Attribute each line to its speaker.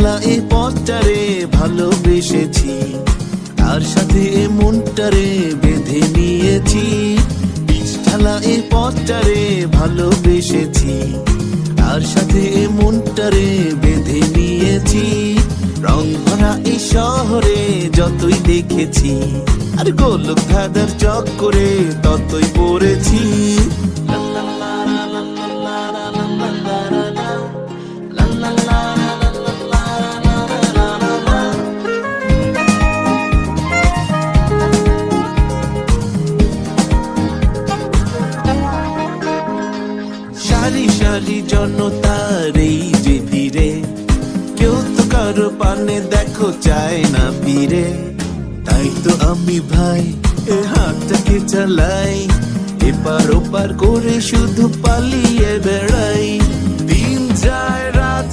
Speaker 1: ঢালা এ পথটারে ভালোবেসেছি, তার সাথে মনটারে বেঁধে নিয়েছি। পিচ ঢালা এ পথটারে ভালোবেসেছি, তার সাথে মনটারে বেঁধে নিয়েছি। রং ভরা এই শহরে যতই দেখেছি, আর গোলক ধাঁধার চক্করে ততই পড়েছি। সারি সারি জনতার এই যে ভিড়ে, কেউ তো কারো পানে দেখো চায় না ফিরে। তাই তো আমি ভাই এ হাতটাকে চালাই, এপার ওপার করে শুধু পালিয়ে বেড়াই। দিন যায় রাত